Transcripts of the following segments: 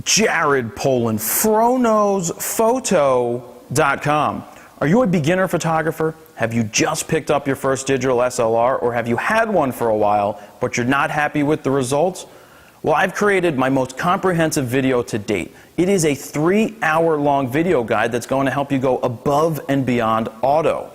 Jared Polin, FroKnowsPhoto.com. Are you a beginner photographer? Have you just picked up your first digital SLR, or have you had one for a while, but you're not happy with the results? Well, I've created my most comprehensive video to date. It is a 3-hour-long video guide that's going to help you go above and beyond auto.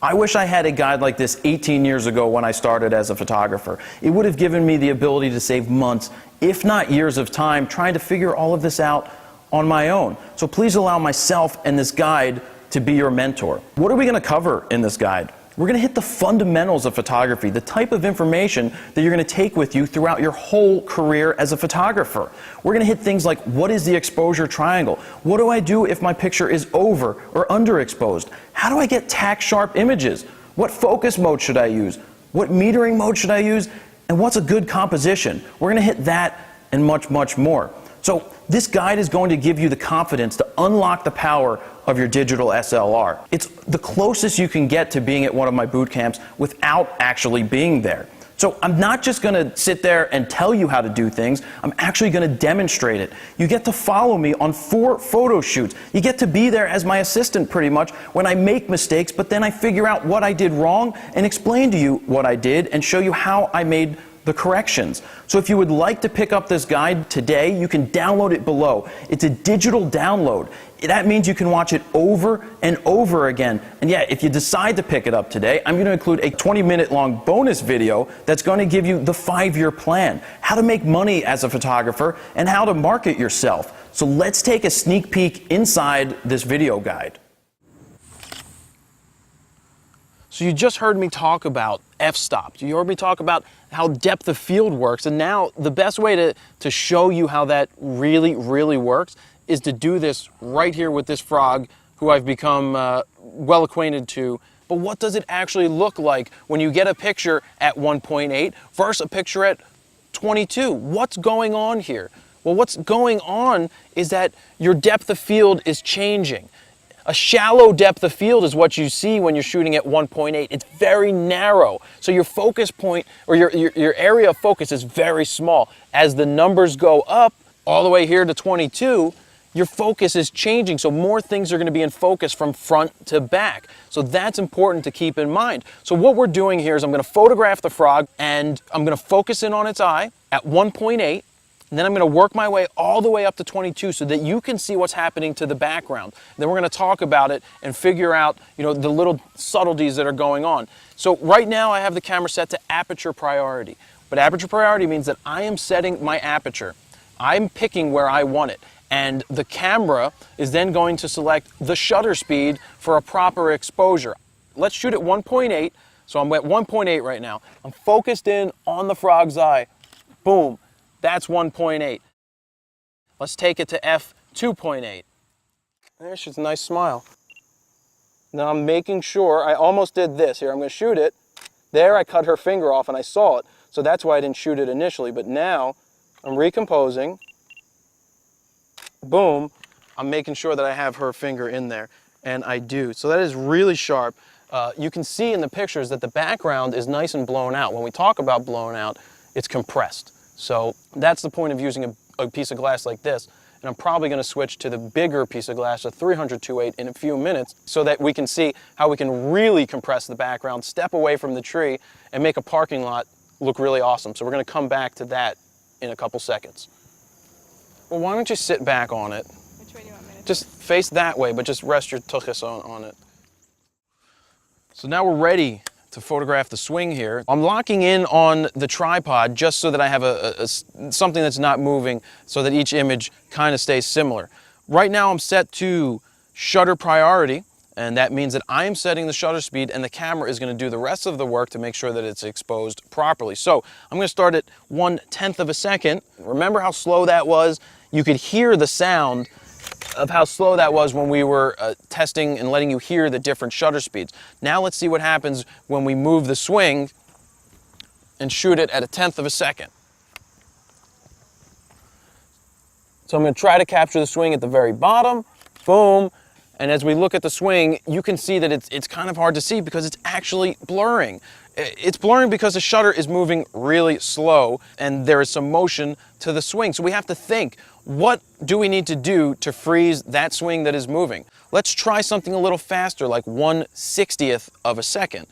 I wish I had a guide like this 18 years ago when I started as a photographer. It would have given me the ability to save months, if not years of time, trying to figure all of this out on my own. So please allow myself and this guide to be your mentor. What are we going to cover in this guide? We're going to hit the fundamentals of photography, the type of information that you're going to take with you throughout your whole career as a photographer. We're going to hit things like, what is the exposure triangle? What do I do if my picture is over or underexposed? How do I get tack sharp images? What focus mode should I use? What metering mode should I use? And what's a good composition? We're going to hit that and much, much more. So this guide is going to give you the confidence to unlock the power of your digital SLR. It's the closest you can get to being at one of my boot camps without actually being there. So I'm not just going to sit there and tell you how to do things, I'm actually going to demonstrate it. You get to follow me on 4 photo shoots. You get to be there as my assistant pretty much when I make mistakes, but then I figure out what I did wrong and explain to you what I did and show you how I made the corrections. So if you would like to pick up this guide today, you can download it below. It's a digital download. That means you can watch it over and over again. And yeah, if you decide to pick it up today, I'm going to include a 20-minute long bonus video that's going to give you the 5-year plan, how to make money as a photographer, and how to market yourself. So let's take a sneak peek inside this video guide. So you just heard me talk about f-stop. You heard me talk about how depth of field works, and now the best way to show you how that really, really works is to do this right here with this frog who I've become well acquainted to. But what does it actually look like when you get a picture at 1.8 versus a picture at 22? What's going on here? Well, what's going on is that your depth of field is changing. A shallow depth of field is what you see when you're shooting at 1.8. It's very narrow. So your focus point, or your area of focus is very small. As the numbers go up, all the way here to 22, your focus is changing. So more things are going to be in focus from front to back. So that's important to keep in mind. So what we're doing here is I'm going to photograph the frog, and I'm going to focus in on its eye at 1.8. And then I'm going to work my way all the way up to 22 so that you can see what's happening to the background. Then we're going to talk about it and figure out, the little subtleties that are going on. So right now I have the camera set to aperture priority. But aperture priority means that I am setting my aperture. I'm picking where I want it. And the camera is then going to select the shutter speed for a proper exposure. Let's shoot at 1.8. So I'm at 1.8 right now. I'm focused in on the frog's eye. Boom. That's 1.8. Let's take it to f2.8. There, she's a nice smile. Now I'm making sure, I almost did this here. I'm going to shoot it. There I cut her finger off and I saw it. So that's why I didn't shoot it initially. But now I'm recomposing. Boom. I'm making sure that I have her finger in there. And I do. So that is really sharp. You can see in the pictures that the background is nice and blown out. When we talk about blown out, it's compressed. So that's the point of using a piece of glass like this. And I'm probably going to switch to the bigger piece of glass, a 300-2.8, in a few minutes so that we can see how we can really compress the background, step away from the tree, and make a parking lot look really awesome. So we're going to come back to that in a couple seconds. Well, why don't you sit back on it? Which way do you want me to Just face that way, but just rest your tuchus on it. So now we're ready to photograph the swing here. I'm locking in on the tripod just so that I have something that's not moving so that each image kind of stays similar. Right now I'm set to shutter priority, and that means that I am setting the shutter speed and the camera is going to do the rest of the work to make sure that it's exposed properly. So I'm going to start at 1/10 of a second. Remember how slow that was? You could hear the sound of how slow that was when we were testing and letting you hear the different shutter speeds. Now let's see what happens when we move the swing and shoot it at 1/10 of a second. So I'm going to try to capture the swing at the very bottom. Boom. And as we look at the swing, you can see that it's kind of hard to see because it's actually blurring. It's blurring because the shutter is moving really slow and there is some motion to the swing. So we have to think, what do we need to do to freeze that swing that is moving? Let's try something a little faster, like 1/60th of a second.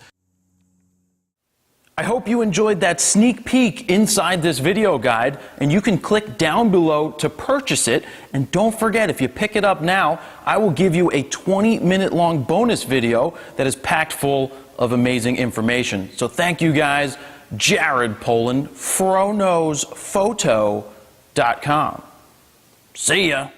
I hope you enjoyed that sneak peek inside this video guide, and you can click down below to purchase it. And don't forget, if you pick it up now, I will give you a 20-minute long bonus video that is packed full of amazing information. So thank you guys. Jared Polin, FroKnowsPhoto.com. See ya.